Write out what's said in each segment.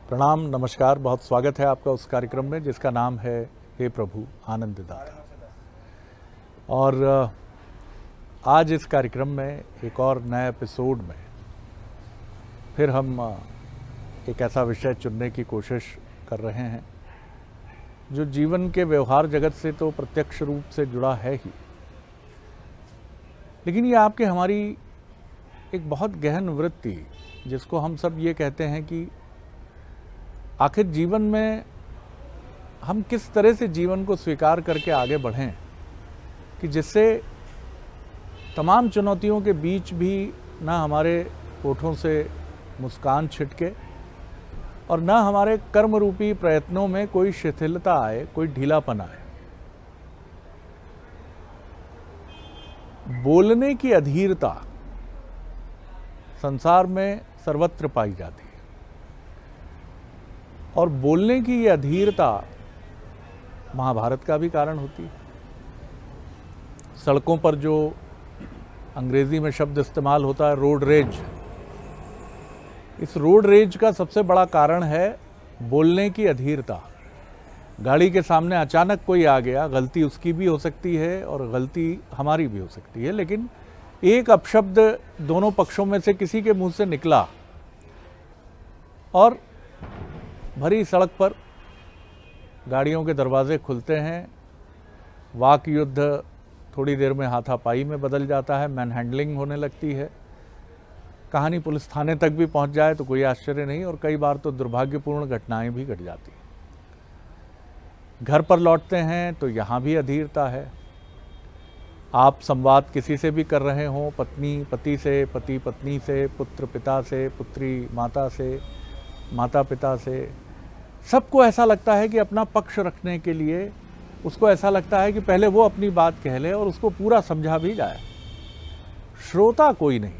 प्रणाम, नमस्कार। बहुत स्वागत है आपका उस कार्यक्रम में जिसका नाम है हे प्रभु आनंद दाता। और आज इस कार्यक्रम में एक और नए एपिसोड में फिर हम एक ऐसा विषय चुनने की कोशिश कर रहे हैं जो जीवन के व्यवहार जगत से तो प्रत्यक्ष रूप से जुड़ा है ही, लेकिन ये आपके हमारी एक बहुत गहन वृत्ति, जिसको हम सब ये कहते हैं कि आखिर जीवन में हम किस तरह से जीवन को स्वीकार करके आगे बढ़ें कि जिससे तमाम चुनौतियों के बीच भी ना हमारे होठों से मुस्कान छिटके और ना हमारे कर्म रूपी प्रयत्नों में कोई शिथिलता आए, कोई ढीलापन आए। बोलने की अधीरता संसार में सर्वत्र पाई जाती है और बोलने की ये अधीरता महाभारत का भी कारण होती है। सड़कों पर जो अंग्रेजी में शब्द इस्तेमाल होता है रोड रेज, इस रोड रेज का सबसे बड़ा कारण है बोलने की अधीरता। गाड़ी के सामने अचानक कोई आ गया, गलती उसकी भी हो सकती है और गलती हमारी भी हो सकती है, लेकिन एक अपशब्द दोनों पक्षों में से किसी के मुंह से निकला और भरी सड़क पर गाड़ियों के दरवाजे खुलते हैं, वाक युद्ध थोड़ी देर में हाथापाई में बदल जाता है, मैन हैंडलिंग होने लगती है, कहानी पुलिस थाने तक भी पहुंच जाए तो कोई आश्चर्य नहीं, और कई बार तो दुर्भाग्यपूर्ण घटनाएं भी घट जाती हैं। घर पर लौटते हैं तो यहाँ भी अधीरता है। आप संवाद किसी से भी कर रहे हों, पत्नी पति से, पति पत्नी से, पुत्र पिता से, पुत्री माता से, माता पिता से, सबको ऐसा लगता है कि अपना पक्ष रखने के लिए उसको ऐसा लगता है कि पहले वो अपनी बात कह ले और उसको पूरा समझा भी जाए। श्रोता कोई नहीं,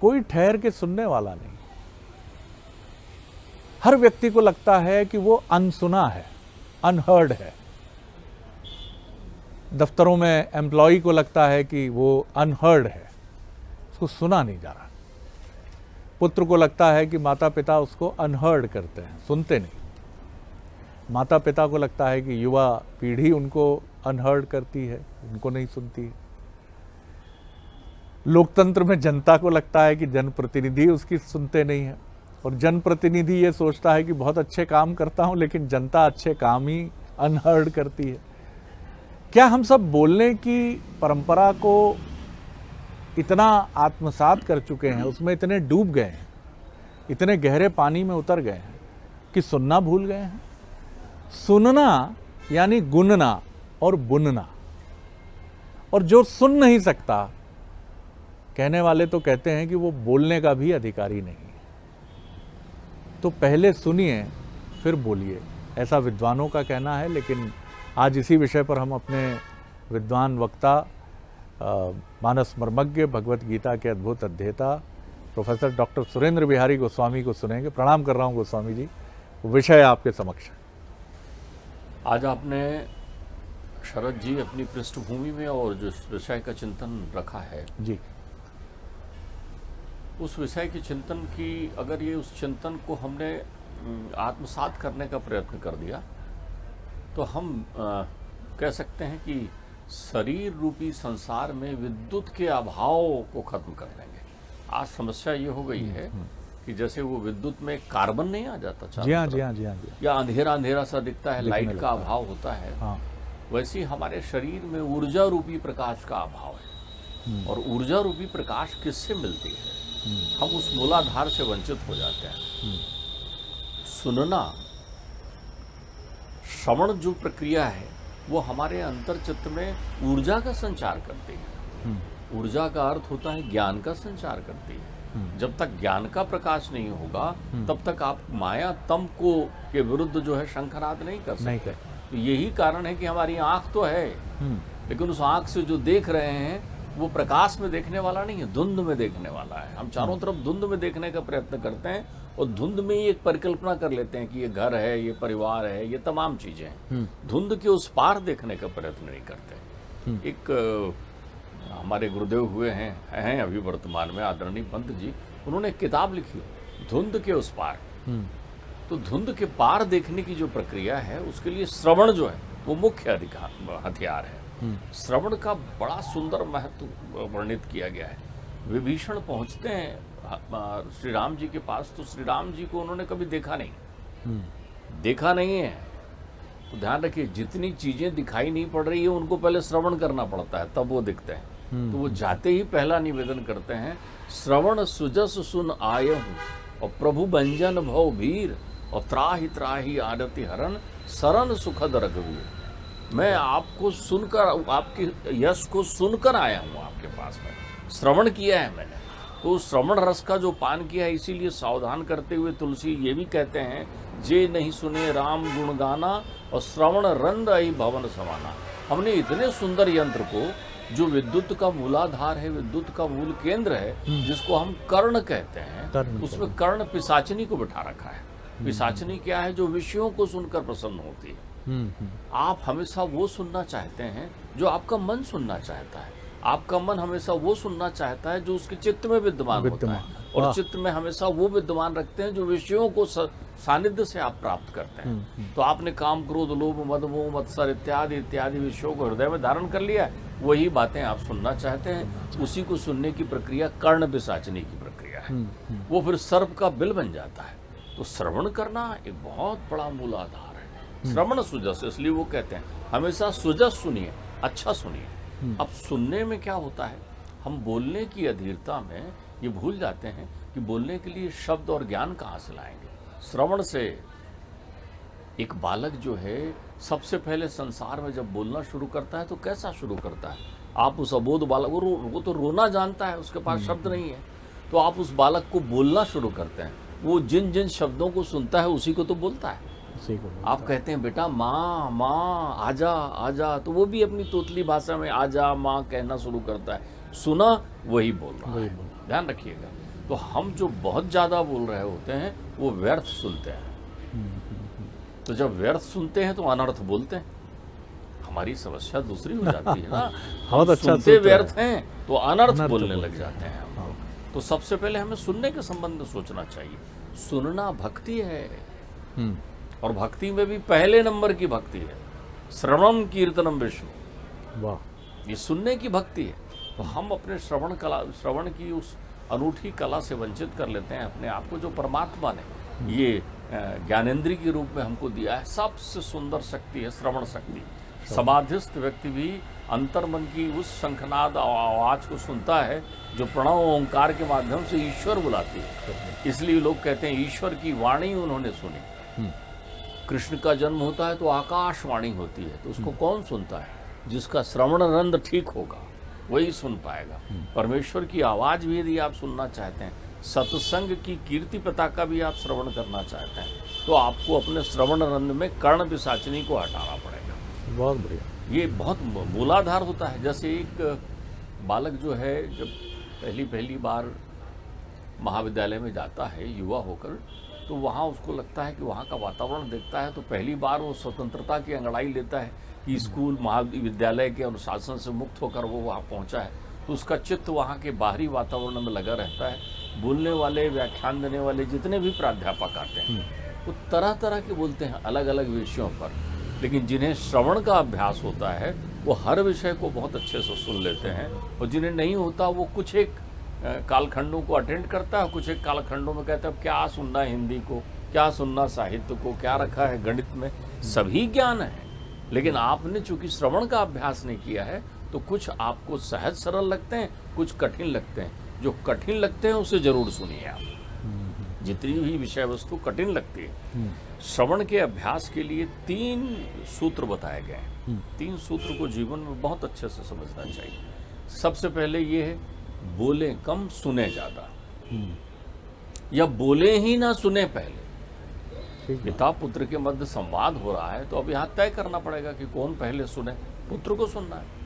कोई ठहर के सुनने वाला नहीं। हर व्यक्ति को लगता है कि वो अनसुना है, अनहर्ड है। दफ्तरों में एम्प्लॉय को लगता है कि वो अनहर्ड है, उसको सुना नहीं जा रहा। पुत्र को लगता है कि माता पिता उसको अनहर्ड करते हैं, सुनते नहीं। माता पिता को लगता है कि युवा पीढ़ी उनको अनहर्ड करती है, उनको नहीं सुनती है। लोकतंत्र में जनता को लगता है कि जनप्रतिनिधि उसकी सुनते नहीं है, और जनप्रतिनिधि ये सोचता है कि बहुत अच्छे काम करता हूं, लेकिन जनता अच्छे काम ही अनहर्ड करती है। क्या हम सब बोलने की परंपरा को इतना आत्मसात कर चुके हैं, उसमें इतने डूब गए हैं, इतने गहरे पानी में उतर गए हैं कि सुनना भूल गए हैं? सुनना यानी गुनना और बुनना, और जो सुन नहीं सकता, कहने वाले तो कहते हैं कि वो बोलने का भी अधिकारी नहीं है। तो पहले सुनिए फिर बोलिए, ऐसा विद्वानों का कहना है। लेकिन आज इसी विषय पर हम अपने विद्वान वक्ता, मानस मर्मज्ञ, भगवत गीता के अद्भुत अध्येता प्रोफेसर डॉक्टर सुरेंद्र बिहारी गोस्वामी को सुनेंगे। प्रणाम कर रहा हूँ गोस्वामी जी, विषय आपके समक्ष है। आज आपने शरद जी अपनी पृष्ठभूमि में और जो विषय का चिंतन रखा है जी, उस विषय के चिंतन की, अगर ये उस चिंतन को हमने आत्मसात करने का प्रयत्न कर दिया तो हम कह सकते हैं कि शरीर रूपी संसार में विद्युत के अभाव को खत्म कर देंगे। आज समस्या ये हो गई है कि जैसे वो विद्युत में कार्बन नहीं आ जाता, जी हाँ, जी हाँ, जी हाँ, जी, या अंधेरा अंधेरा सा दिखता है, लाइट का अभाव होता है, हाँ। वैसे ही हमारे शरीर में ऊर्जा रूपी प्रकाश का अभाव है। और ऊर्जा रूपी प्रकाश किससे मिलती है? हम उस मूलाधार से वंचित हो जाते हैं। सुनना, श्रवण जो प्रक्रिया है वो हमारे अंतर्चित्त में ऊर्जा का संचार करती है। ऊर्जा का अर्थ होता है ज्ञान का संचार करती है। जब तक ज्ञान का प्रकाश नहीं होगा तब तक आप माया तम को के विरुद्ध जो है शंखनाद नहीं कर सकते। तो यही कारण है कि हमारी आंख तो है, लेकिन उस आंख से जो देख रहे हैं वो प्रकाश में देखने वाला नहीं है, धुंध में देखने वाला है। हम चारों तरफ धुंध में देखने का प्रयत्न करते हैं और धुंध में ही एक परिकल्पना कर लेते हैं कि ये घर है, ये परिवार है, ये तमाम चीजें हैं। धुंध के उस पार देखने का प्रयत्न नहीं करते। एक हमारे गुरुदेव हुए हैं अभी वर्तमान में आदरणीय पंत जी, उन्होंने एक किताब लिखी धुंध के उस पार। तो धुंध के पार देखने की जो प्रक्रिया है उसके लिए श्रवण जो है वो मुख्य हथियार है। श्रवण का बड़ा सुंदर महत्व वर्णित किया गया है। विभीषण पहुंचते हैं श्री राम जी के पास, तो श्री राम जी को उन्होंने कभी देखा नहीं है। तो ध्यान रखिए, जितनी चीजें दिखाई नहीं पड़ रही है उनको पहले श्रवण करना पड़ता है, तब वो दिखते हैं। तो वो जाते ही पहला निवेदन करते हैं, श्रवण सुजस सुन आय हूँ और प्रभु भंजन भव वीर और त्राहि त्राहि आरति हरण शरण सुखद रघुवीर। मैं आपको सुनकर, आपके यश को सुनकर आया हूँ आपके पास में, श्रवण किया है मैंने। तो श्रवण रस का जो पान किया है, इसीलिए सावधान करते हुए तुलसी ये भी कहते हैं, जे नहीं सुने राम गुण गाना और श्रवण रंद आई भवन समाना। हमने इतने सुंदर यंत्र को, जो विद्युत का मूलाधार है, विद्युत का मूल केंद्र है, जिसको हम कर्ण कहते हैं, उसमें कर्ण पिशाचिनी को बिठा रखा है। पिशाचिनी क्या है? जो विषयों को सुनकर प्रसन्न होती है। आप हमेशा वो सुनना चाहते हैं जो आपका मन सुनना चाहता है। आपका मन हमेशा वो सुनना चाहता है जो उसके चित्त में विद्यमान होता है, और चित्त में हमेशा वो विद्यमान रखते हैं जो विषयों को सानिध्य से आप प्राप्त करते हैं। तो आपने काम, क्रोध, लोभ, मद, मोह, मत्सर इत्यादि इत्यादि विषयों को हृदय में धारण कर लिया है, वही बातें आप सुनना चाहते हैं। उसी को सुनने की प्रक्रिया कर्ण पिशाचिनी की प्रक्रिया है। वो फिर सर्प का बिल बन जाता है। तो श्रवण करना एक बहुत बड़ा मूलाधार है। श्रवण सुजस, इसलिए वो कहते हैं हमेशा सुजस सुनिए, अच्छा सुनिए। अब सुनने में क्या होता है, हम बोलने की अधीरता में ये भूल जाते हैं कि बोलने के लिए शब्द और ज्ञान कहाँ से लाएंगे। श्रवण से एक बालक जो है सबसे पहले संसार में जब बोलना शुरू करता है तो कैसा शुरू करता है? आप उस अबोध बालक, वो तो रोना जानता है, उसके पास शब्द नहीं है, तो आप उस बालक को बोलना शुरू करते हैं। वो जिन जिन शब्दों को सुनता है उसी को तो बोलता है। आप कहते हैं बेटा माँ माँ आजा आजा, तो वो भी अपनी तोतली भाषा में आजा माँ कहना शुरू करता है। सुना वही बोल रहा है, ध्यान रखिएगा। तो हम जो बहुत ज़्यादा बोल रहे होते हैं वो व्यर्थ सुनते हैं। तो जब व्यर्थ सुनते हैं तो अनर्थ बोलते हैं। हमारी समस्या दूसरी हो जाती है ना। हम सुनते व्यर्थ हैं तो अनर्थ बोलने लग जाते हैं हम। तो सबसे पहले हमें सुनने के संबंध में सोचना चाहिए। सुनना भक्ति है, और भक्ति में भी पहले नंबर की भक्ति है। श्रवणम कीर्तनम विष्णु, वाह, ये सुनने की भक्ति है। तो हम अपने श्रवण की उस अनूठी कला से वंचित कर लेते हैं अपने आप को, जो परमात्मा ने ये ज्ञानेंद्रिय के रूप में हमको दिया है। सबसे सुंदर शक्ति है श्रवण शक्ति। समाधिस्थ व्यक्ति भी अंतर्मन की उस शंखनाद आवाज को सुनता है जो प्रणव ओंकार के माध्यम से ईश्वर बुलाती है। इसलिए लोग कहते हैं ईश्वर की वाणी उन्होंने सुनी। कृष्ण का जन्म होता है तो आकाशवाणी होती है, तो उसको कौन सुनता है? जिसका श्रवण रंध ठीक होगा वही सुन पाएगा। परमेश्वर की आवाज भी यदि आप सुनना चाहते हैं, सत्संग की कीर्ति पताका भी आप श्रवण करना चाहते हैं, तो आपको अपने श्रवण रंध में कर्ण पिशाचिनी को हटाना पड़ेगा। बहुत बढ़िया, ये बहुत मूलाधार होता है। जैसे एक बालक जो है जब पहली बार महाविद्यालय में जाता है युवा होकर, तो वहाँ उसको लगता है कि वहाँ का वातावरण देखता है तो पहली बार वो स्वतंत्रता की अंगड़ाई लेता है कि स्कूल महाविद्यालय के अनुशासन से मुक्त होकर वो वहाँ पहुँचा है। तो उसका चित्त वहाँ के बाहरी वातावरण में लगा रहता है। बोलने वाले, व्याख्यान देने वाले जितने भी प्राध्यापक आते हैं वो तरह तरह के बोलते हैं अलग अलग विषयों पर, लेकिन जिन्हें श्रवण का अभ्यास होता है वो हर विषय को बहुत अच्छे से सुन लेते हैं, और जिन्हें नहीं होता वो कुछ एक कालखंडों को अटेंड करता है, कुछ एक कालखंडों में कहता है क्या सुनना हिंदी को, क्या सुनना साहित्य को, क्या रखा है गणित में। सभी ज्ञान है, लेकिन आपने चूंकि श्रवण का अभ्यास नहीं किया है तो कुछ आपको सहज सरल लगते हैं, कुछ कठिन लगते हैं। जो कठिन लगते हैं उसे जरूर सुनिए आप। जितनी भी विषय वस्तु कठिन लगती है, श्रवण के अभ्यास के लिए 3 सूत्र बताए गए हैं। 3 सूत्र को जीवन में बहुत अच्छे से समझना चाहिए। सबसे पहले ये है, बोले कम सुने ज्यादा, या बोले ही ना सुने पहले। पिता पुत्र के मध्य संवाद हो रहा है तो अब यहाँ तय करना पड़ेगा कि कौन पहले सुने। पुत्र को सुनना है,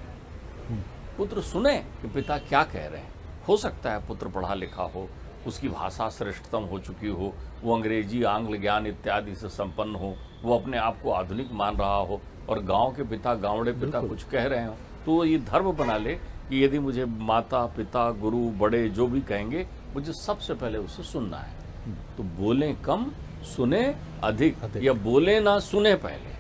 पुत्र सुने कि पिता क्या कह रहे हैं। हो सकता है पुत्र पढ़ा लिखा हो, उसकी भाषा श्रेष्ठतम हो चुकी हो, वो अंग्रेजी आंग्ल ज्ञान इत्यादि से संपन्न हो, वो अपने आप को आधुनिक मान रहा हो, और गांव के पिता, गांवड़े पिता कुछ कह रहे हो तो ये धर्म बना ले कि यदि मुझे माता पिता गुरु बड़े जो भी कहेंगे मुझे सबसे पहले उसे सुनना है। तो बोलें कम, सुने अधिक, अधिक। या बोले ना सुने, पहले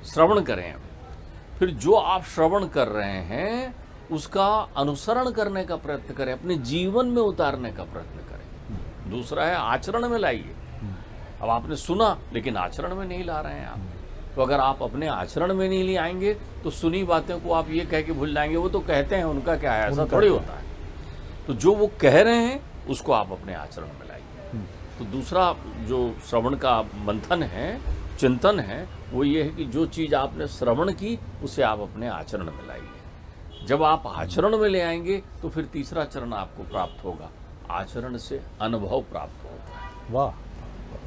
श्रवण करें अभी। फिर जो आप श्रवण कर रहे हैं उसका अनुसरण करने का प्रयत्न करें, अपने जीवन में उतारने का प्रयत्न करें। दूसरा है आचरण में लाइए। अब आपने सुना लेकिन आचरण में नहीं ला रहे हैं आप, तो अगर आप अपने आचरण में नहीं ले आएंगे तो सुनी बातें को आप ये कह के भूल जाएंगे, वो तो कहते हैं, उनका क्या है, ऐसा थोड़ी होता है। तो जो वो कह रहे हैं उसको आप अपने आचरण में लाइए। तो दूसरा जो श्रवण का मंथन है, चिंतन है, वो ये है कि जो चीज़ आपने श्रवण की उसे आप अपने आचरण में लाइए। जब आप आचरण में ले आएंगे तो फिर तीसरा चरण आपको प्राप्त होगा, आचरण से अनुभव प्राप्त होता है। वाह,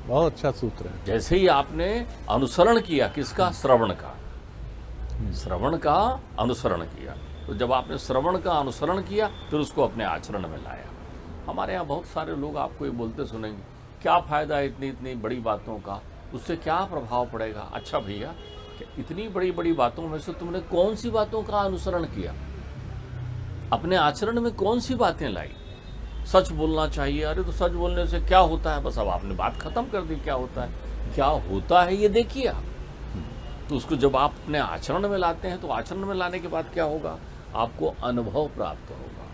बहुत अच्छा सूत्र है। जैसे ही आपने अनुसरण किया, किसका, श्रवण का, श्रवण का अनुसरण किया, तो जब आपने श्रवण का अनुसरण किया फिर उसको अपने आचरण में लाया। हमारे यहाँ बहुत सारे लोग आपको ये बोलते सुनेंगे, क्या फ़ायदा है इतनी इतनी बड़ी बातों का, उससे क्या प्रभाव पड़ेगा। अच्छा भैया, इतनी बड़ी बड़ी बातों में से तुमने कौन सी बातों का अनुसरण किया, अपने आचरण में कौन सी बातें लाई। सच बोलना चाहिए, अरे तो सच बोलने से क्या होता है, बस अब आपने बात खत्म कर दी। क्या होता है, क्या होता है ये देखिए आप। तो उसको जब आप अपने आचरण में लाते हैं तो आचरण में लाने के बाद क्या होगा, आपको अनुभव प्राप्त होगा।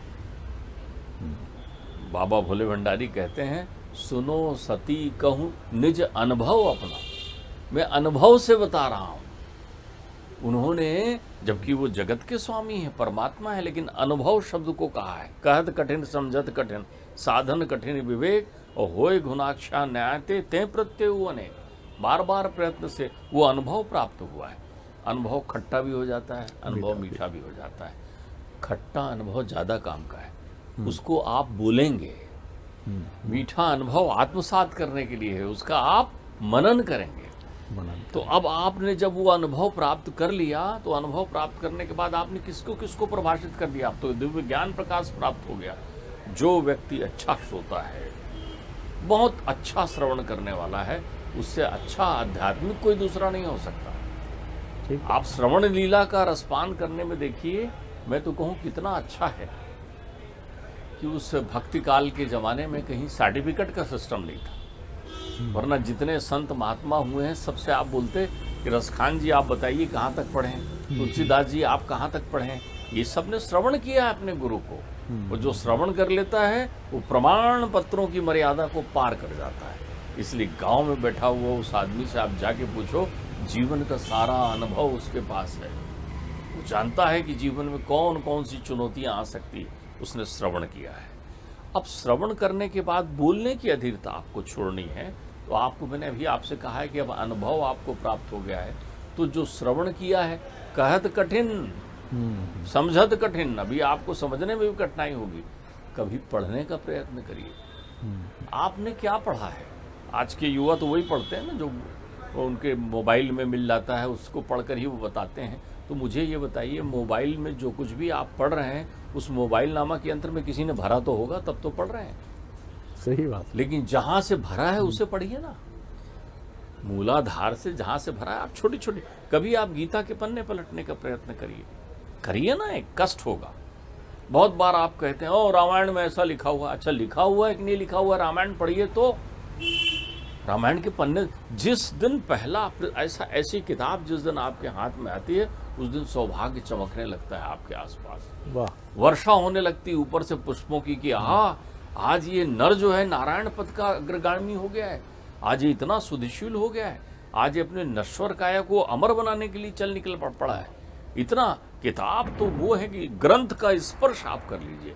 बाबा भोले भंडारी कहते हैं, सुनो सती कहूँ निज अनुभव अपना, मैं अनुभव से बता रहा हूँ। उन्होंने, जबकि वो जगत के स्वामी हैं, परमात्मा है, लेकिन अनुभव शब्द को कहा है। कहत कठिन समझत कठिन, साधन कठिन विवेक, और होय गुणाक्षा न्यायते ते प्रत्यय अनेक। बार बार प्रयत्न से वो अनुभव प्राप्त हुआ है। अनुभव खट्टा भी हो जाता है, अनुभव मीठा भी हो जाता है। खट्टा अनुभव ज़्यादा काम का है, उसको आप बोलेंगे। मीठा अनुभव आत्मसात करने के लिए है, उसका आप मनन करेंगे। तो अब आपने जब वो अनुभव प्राप्त कर लिया, तो अनुभव प्राप्त करने के बाद आपने किसको किसको प्रभाषित कर दिया, आप तो दिव्य ज्ञान प्रकाश प्राप्त हो गया। जो व्यक्ति अच्छा श्रोता है, बहुत अच्छा श्रवण करने वाला है, उससे अच्छा आध्यात्मिक कोई दूसरा नहीं हो सकता। आप श्रवण लीला का रसपान करने में देखिए, मैं तो कहूँ कितना अच्छा है कि उस भक्ति काल के ज़माने में कहीं सर्टिफिकेट का सिस्टम नहीं था। वरना जितने संत महात्मा हुए हैं सबसे आप बोलते कि रसखान जी आप बताइए कहाँ तक पढ़े हैं, तुलसीदास जी आप कहाँ तक पढ़े हैं। ये सब ने श्रवण किया है अपने गुरु को। और जो श्रवण कर लेता है वो प्रमाण पत्रों की मर्यादा को पार कर जाता है। इसलिए गांव में बैठा हुआ उस आदमी से आप जाके पूछो, जीवन का सारा अनुभव उसके पास है। वो जानता है कि जीवन में कौन कौन सी चुनौतियाँ आ सकती है, उसने श्रवण किया है। अब श्रवण करने के बाद बोलने की अधीरता आपको छोड़नी है। तो आपको, मैंने अभी आपसे कहा है कि अब अनुभव आपको प्राप्त हो गया है, तो जो श्रवण किया है, कहत कठिन समझत कठिन, अभी आपको समझने में भी कठिनाई होगी, कभी पढ़ने का प्रयत्न करिए। आपने क्या पढ़ा है? आज के युवा तो वही पढ़ते हैं ना जो उनके मोबाइल में मिल जाता है, उसको पढ़कर ही वो बताते हैं। तो मुझे ये बताइए, मोबाइल में जो कुछ भी आप पढ़ रहे हैं, उस मोबाइल नामक यंत्र में किसी ने भरा तो होगा, तब तो पढ़ रहे हैं। सही बात। लेकिन जहाँ से भरा है उसे पढ़िए ना, मूलाधार से जहाँ से भरा है। आप छोटी छोटी, कभी आप गीता के पन्ने पलटने का प्रयत्न करिए ना, एक कष्ट होगा। बहुत बार आप कहते हैं, ओ रामायण में ऐसा लिखा हुआ। अच्छा, लिखा हुआ है कि नहीं लिखा हुआ, रामायण पढ़िए। तो रामायण के पन्ने, जिस दिन पहला ऐसी किताब जिस दिन आपके हाथ में आती है, उस दिन सौभाग्य चमकने लगता है आपके आसपास। वाह। वर्षा होने लगती ऊपर से पुष्पों की हाँ, आज ये नर जो है नारायण पद का अग्रगामी हो गया है, आज ये इतना सुधिशील हो गया है, आज ये अपने नश्वर काया को अमर बनाने के लिए चल निकल पड़ा है। इतना किताब तो वो है कि ग्रंथ का स्पर्श आप कर लीजिए।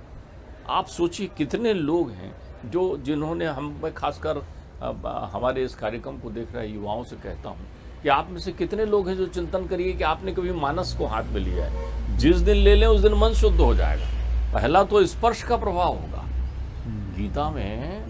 आप सोचिए कितने लोग हैं जिन्होंने, मैं खासकर हमारे इस कार्यक्रम को देख रहे युवाओं से कहता हूँ कि आप में से कितने लोग हैं जो चिंतन करिए कि आपने कभी मानस को हाथ में लिया है। जिस दिन ले लें उस दिन मन शुद्ध हो जाएगा। पहला तो स्पर्श का प्रभाव होगा। गीता में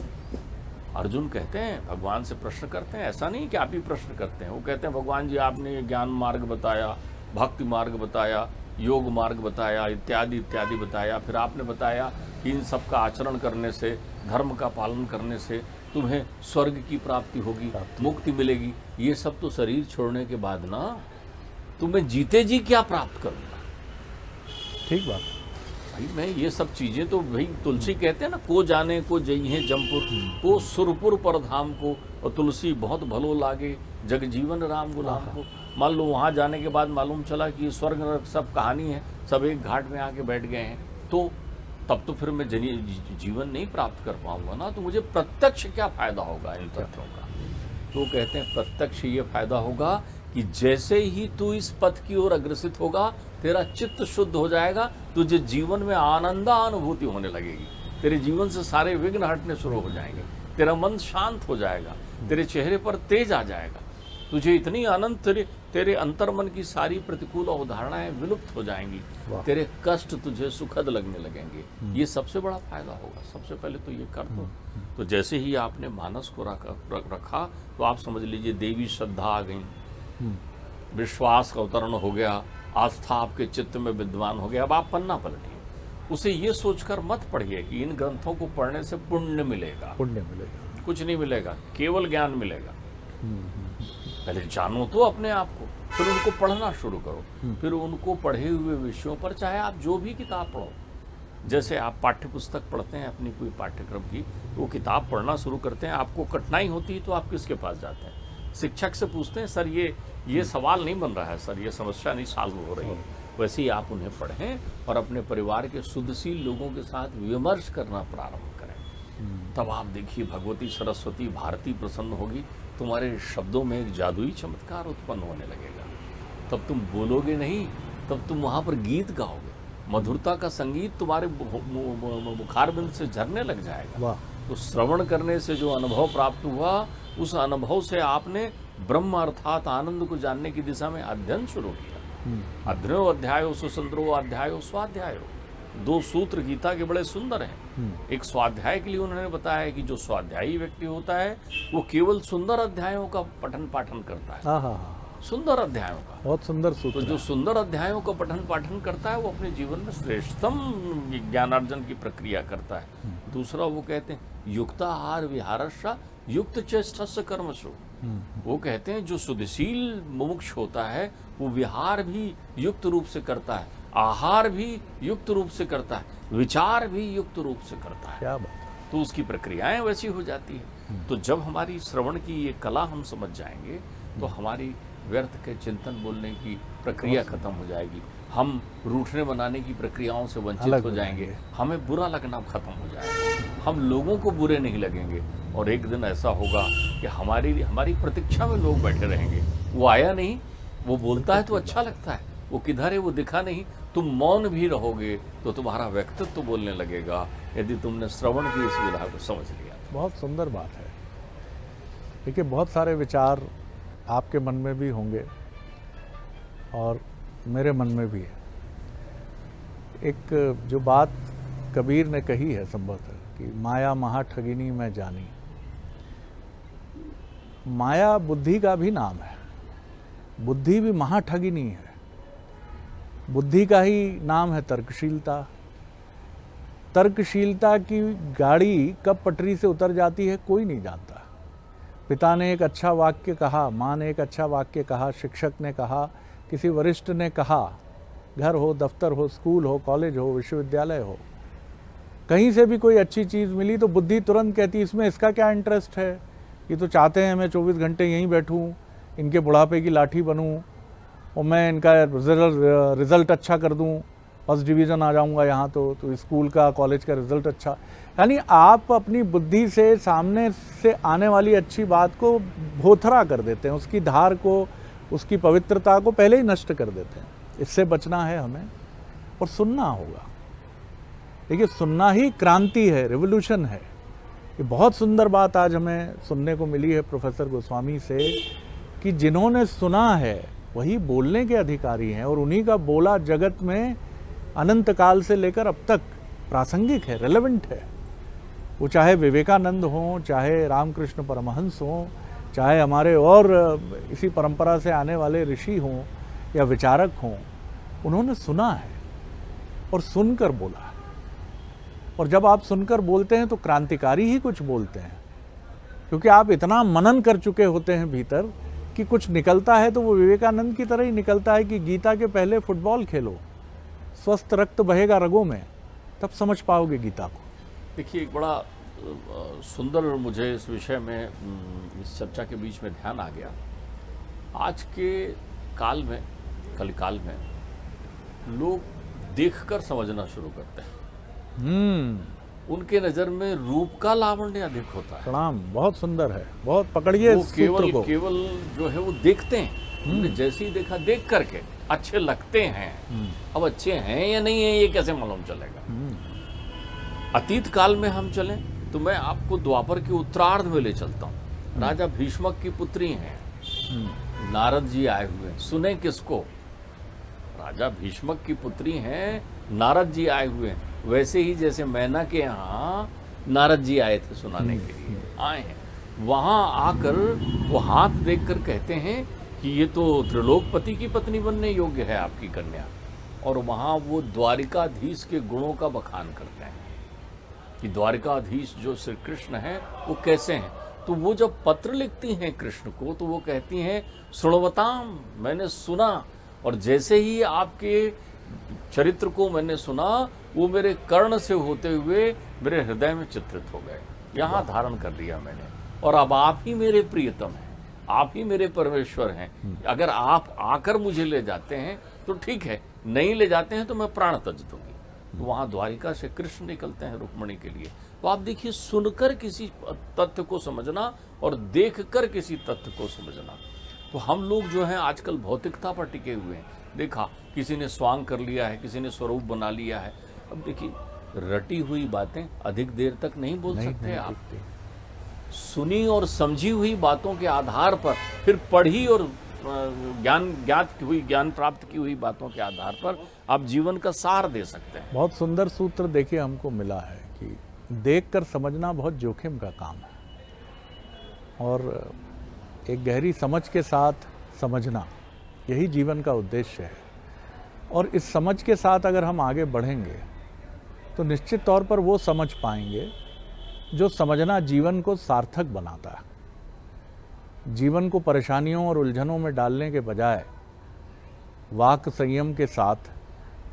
अर्जुन कहते हैं, भगवान से प्रश्न करते हैं, ऐसा नहीं कि आप ही प्रश्न करते हैं, वो कहते हैं भगवान जी आपने ज्ञान मार्ग बताया, भक्ति मार्ग बताया, योग मार्ग बताया, इत्यादि इत्यादि बताया। फिर आपने बताया कि इन सब का आचरण करने से, धर्म का पालन करने से तुम्हें स्वर्ग की प्राप्ति होगी, मुक्ति मिलेगी। ये सब तो शरीर छोड़ने के बाद ना, तुम्हें जीते जी क्या प्राप्त करूँगा। ठीक बात। भाई मैं ये सब चीजें तो भाई तुलसी कहते हैं ना, को जाने को जइहे जमपुर, को सुरपुर पर धाम को, और तुलसी बहुत भलो लागे जग जीवन राम गुलाम को। मान लो वहाँ जाने के बाद मालूम चला कि स्वर्ग नरक सब कहानी है, सब एक घाट में आके बैठ गए हैं, तो तब तो फिर मैं जीवन नहीं प्राप्त कर पाऊंगा ना, तो मुझे प्रत्यक्ष क्या फायदा होगा इन तथ्यों का। तो कहते हैं प्रत्यक्ष ये फायदा होगा कि जैसे ही तू इस पथ की ओर अग्रसित होगा, तेरा चित्त शुद्ध हो जाएगा, तुझे जीवन में आनंदानुभूति होने लगेगी, तेरे जीवन से सारे विघ्न हटने शुरू हो जाएंगे, तेरा मन शांत हो जाएगा, तेरे चेहरे पर तेज आ जाएगा, तुझे इतनी आनंद, तेरे अंतर्मन की सारी प्रतिकूल अवधारणाएं विलुप्त हो जाएंगी, तेरे कष्ट तुझे सुखद लगने लगेंगे। ये सबसे बड़ा फायदा होगा। सबसे पहले तो ये कर दो। तो जैसे ही आपने मानस को रखा तो आप समझ लीजिए देवी श्रद्धा आ गई, विश्वास का अवतरण हो गया, आस्था आपके चित्त में विद्यमान हो गया। अब आप पन्ना पलटिए, उसे ये सोचकर मत पढ़िए कि इन ग्रंथों को पढ़ने से पुण्य मिलेगा। कुछ नहीं मिलेगा, केवल ज्ञान मिलेगा। पहले जानो तो अपने आप को, फिर उनको पढ़ना शुरू करो, फिर उनको पढ़े हुए विषयों पर चाहे आप जो भी किताब पढ़ो, जैसे आप पाठ्य पुस्तक पढ़ते हैं अपनी कोई पाठ्यक्रम की, तो वो किताब पढ़ना शुरू करते हैं, आपको कठिनाई होती है तो आप किसके पास जाते हैं? शिक्षक से पूछते हैं, सर ये सवाल नहीं बन रहा है, सर ये समस्या नहीं सॉल्व हो रही है। वैसे ही आप उन्हें पढ़ें और अपने परिवार के शुद्धशील लोगों के साथ विमर्श करना प्रारंभ करें। तब आप देखिए भगवती सरस्वती भारती प्रसन्न होगी, तुम्हारे शब्दों में एक जादुई चमत्कार उत्पन्न होने लगेगा। तब तुम बोलोगे नहीं, तब तुम वहाँ पर गीत गाओगे, मधुरता का संगीत तुम्हारे मुखारबिंद से झरने लग जाएगा। तो श्रवण करने से जो अनुभव प्राप्त हुआ, उस अनुभव से आपने ब्रह्म अर्थात आनंद को जानने की दिशा में अध्ययन शुरू किया। अध्ययो अध्यायो सुसंद्रो अध्यायो स्वाध्यायो, 2 सूत्र गीता के बड़े सुंदर हैं। एक स्वाध्याय के लिए उन्होंने बताया है कि जो स्वाध्यायी व्यक्ति होता है वो केवल सुंदर अध्यायों का पठन पाठन करता है। सुंदर अध्यायों का, बहुत सुंदर सूत्र। तो जो सुंदर अध्यायों का पठन पाठन करता है वो अपने जीवन में श्रेष्ठतम ज्ञानार्जन की प्रक्रिया करता है। दूसरा वो कहते हैं युक्ताहार विहारस्या युक्त चेष्टस्य कर्मसु। वो कहते हैं जो सुधशील मुमुक्ष होता है वो विहार भी युक्त रूप से करता है, आहार भी युक्त रूप से करता है, विचार भी युक्त रूप से करता है। क्या बात। तो उसकी प्रक्रियाएं वैसी हो जाती है। तो जब हमारी श्रवण की ये कला हम समझ जाएंगे तो हमारी व्यर्थ के चिंतन बोलने की प्रक्रिया खत्म हो जाएगी, हम रूठने बनाने की प्रक्रियाओं से वंचित हो जाएंगे, हमें बुरा लगना खत्म हो जाएगा, हम लोगों को बुरे नहीं लगेंगे। और एक दिन ऐसा होगा कि हमारी प्रतीक्षा में लोग बैठे रहेंगे, वो आया नहीं, वो बोलता है तो अच्छा लगता है, वो किधर है वो दिखा नहीं, तुम मौन भी रहोगे तो तुम्हारा व्यक्तित्व तो बोलने लगेगा, यदि तुमने श्रवण की इस विधा को समझ लिया। बहुत सुंदर बात है। देखिए बहुत सारे विचार आपके मन में भी होंगे और मेरे मन में भी है। एक जो बात कबीर ने कही है संभवतः कि माया महा ठगिनी मैं जानी। माया बुद्धि का भी नाम है, बुद्धि भी महा ठगिनी है। बुद्धि का ही नाम है तर्कशीलता। तर्कशीलता की गाड़ी कब पटरी से उतर जाती है कोई नहीं जानता। पिता ने एक अच्छा वाक्य कहा, माँ ने एक अच्छा वाक्य कहा, शिक्षक ने कहा, किसी वरिष्ठ ने कहा, घर हो, दफ्तर हो, स्कूल हो, कॉलेज हो, विश्वविद्यालय हो, कहीं से भी कोई अच्छी चीज़ मिली तो बुद्धि तुरंत कहती इसमें इसका क्या इंटरेस्ट है, ये तो चाहते हैं मैं 24 घंटे यहीं बैठूं, इनके बुढ़ापे की लाठी बनूं और मैं इनका रिज़ल्ट अच्छा कर दूं, फर्स्ट डिवीज़न आ जाऊंगा यहाँ तो स्कूल का कॉलेज का रिज़ल्ट अच्छा। यानी आप अपनी बुद्धि से सामने से आने वाली अच्छी बात को भोथरा कर देते हैं, उसकी धार को, उसकी पवित्रता को पहले ही नष्ट कर देते हैं। इससे बचना है हमें और सुनना होगा। देखिए सुनना ही क्रांति है, रिवोल्यूशन है। ये बहुत सुंदर बात आज हमें सुनने को मिली है प्रोफेसर गोस्वामी से कि जिन्होंने सुना है वही बोलने के अधिकारी हैं और उन्हीं का बोला जगत में अनंत काल से लेकर अब तक प्रासंगिक है, रेलेवेंट है। वो चाहे विवेकानंद हों, चाहे रामकृष्ण परमहंस हों, चाहे हमारे और इसी परंपरा से आने वाले ऋषि हों या विचारक हों, उन्होंने सुना है और सुनकर बोला। और जब आप सुनकर बोलते हैं तो क्रांतिकारी ही कुछ बोलते हैं, क्योंकि आप इतना मनन कर चुके होते हैं भीतर कि कुछ निकलता है तो वो विवेकानंद की तरह ही निकलता है कि गीता के पहले फुटबॉल खेलो, स्वस्थ रक्त बहेगा रगों में, तब समझ पाओगे गीता को। देखिए, एक बड़ा सुंदर मुझे इस विषय में इस चर्चा के बीच में ध्यान आ गया। आज के काल में, कलिकाल में, लोग देखकर समझना शुरू करते हैं। उनके नज़र में रूप का लावण्य अधिक होता है। प्रणाम, बहुत सुंदर है, बहुत पकड़िए वो इस सूत्र को। केवल जो है वो देखते हैं, हमने जैसे ही देखा देख करके अच्छे लगते हैं। अब अच्छे हैं या नहीं है ये कैसे मालूम चलेगा। अतीत काल में हम चलें तो मैं आपको द्वापर के उत्तरार्ध में ले चलता हूँ। राजा भीष्मक की पुत्री हैं, नारद जी आए हुए हैं। सुने किसको? राजा भीष्मक की पुत्री हैं, नारद जी आए हुए हैं। वैसे ही जैसे मैना के यहाँ नारद जी आए थे सुनाने के लिए, आए हैं। वहाँ आकर वो हाथ देखकर कहते हैं कि ये तो त्रिलोकपति की पत्नी बनने योग्य है आपकी कन्या। और वहाँ वो द्वारिकाधीश के गुणों का बखान करते हैं कि द्वारिकाधीश जो श्री कृष्ण हैं वो कैसे हैं। तो वो जब पत्र लिखती हैं कृष्ण को तो वो कहती हैं, सुणवताम, मैंने सुना, और जैसे ही आपके चरित्र को मैंने सुना वो मेरे कर्ण से होते हुए मेरे हृदय में चित्रित हो गए, यहाँ धारण कर लिया मैंने, और अब आप ही मेरे प्रियतम हैं, आप ही मेरे परमेश्वर हैं। अगर आप आकर मुझे ले जाते हैं तो ठीक है, नहीं ले जाते हैं तो मैं प्राण त्यज दूंगी। तो वहाँ द्वारिका से कृष्ण निकलते हैं रुक्मिणी के लिए। तो आप देखिए, सुनकर किसी तथ्य को समझना और देखकर किसी तथ्य को समझना। तो हम लोग जो हैं आजकल भौतिकता पर टिके हुए हैं। देखा, किसी ने स्वांग कर लिया है, किसी ने स्वरूप बना लिया है। अब देखिए, रटी हुई बातें अधिक देर तक नहीं बोल सकते आप। सुनी और समझी हुई बातों के आधार पर, फिर पढ़ी और ज्ञान प्राप्त की हुई बातों के आधार पर आप जीवन का सार दे सकते हैं। बहुत सुंदर सूत्र देखिए हमको मिला है कि देखकर समझना बहुत जोखिम का काम है, और एक गहरी समझ के साथ समझना, यही जीवन का उद्देश्य है। और इस समझ के साथ अगर हम आगे बढ़ेंगे तो निश्चित तौर पर वो समझ पाएंगे जो समझना जीवन को सार्थक बनाता है। जीवन को परेशानियों और उलझनों में डालने के बजाय वाक संयम के साथ,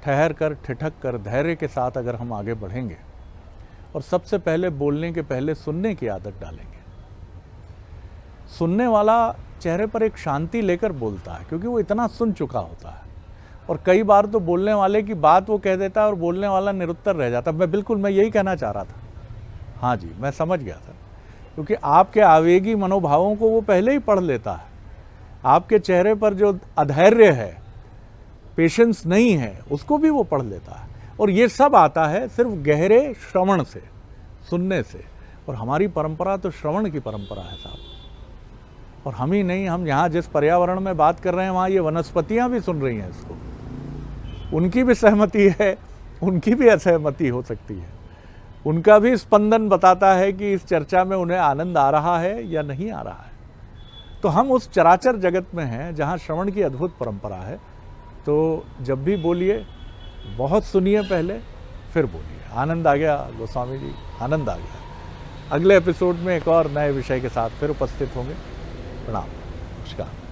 ठहर कर, ठिठक कर, धैर्य के साथ अगर हम आगे बढ़ेंगे और सबसे पहले बोलने के पहले सुनने की आदत डालेंगे। सुनने वाला चेहरे पर एक शांति लेकर बोलता है, क्योंकि वो इतना सुन चुका होता है। और कई बार तो बोलने वाले की बात वो कह देता है और बोलने वाला निरुत्तर रह जाता है। मैं यही कहना चाह रहा था। हाँ जी, मैं समझ गया था, क्योंकि आपके आवेगी मनोभावों को वो पहले ही पढ़ लेता है। आपके चेहरे पर जो अधैर्य है, पेशेंस नहीं है, उसको भी वो पढ़ लेता है। और ये सब आता है सिर्फ गहरे श्रवण से, सुनने से। और हमारी परंपरा तो श्रवण की परंपरा है साहब। और हम ही नहीं, हम यहाँ जिस पर्यावरण में बात कर रहे हैं वहाँ ये वनस्पतियाँ भी सुन रही हैं इसको। उनकी भी सहमति है, उनकी भी असहमति हो सकती है। उनका भी स्पंदन बताता है कि इस चर्चा में उन्हें आनंद आ रहा है या नहीं आ रहा है। तो हम उस चराचर जगत में हैं जहाँ श्रवण की अद्भुत परंपरा है। तो जब भी बोलिए, बहुत सुनिए पहले, फिर बोलिए। आनंद आ गया गोस्वामी जी, आनंद आ गया। अगले एपिसोड में एक और नए विषय के साथ फिर उपस्थित होंगे। प्रणाम, नमस्कार।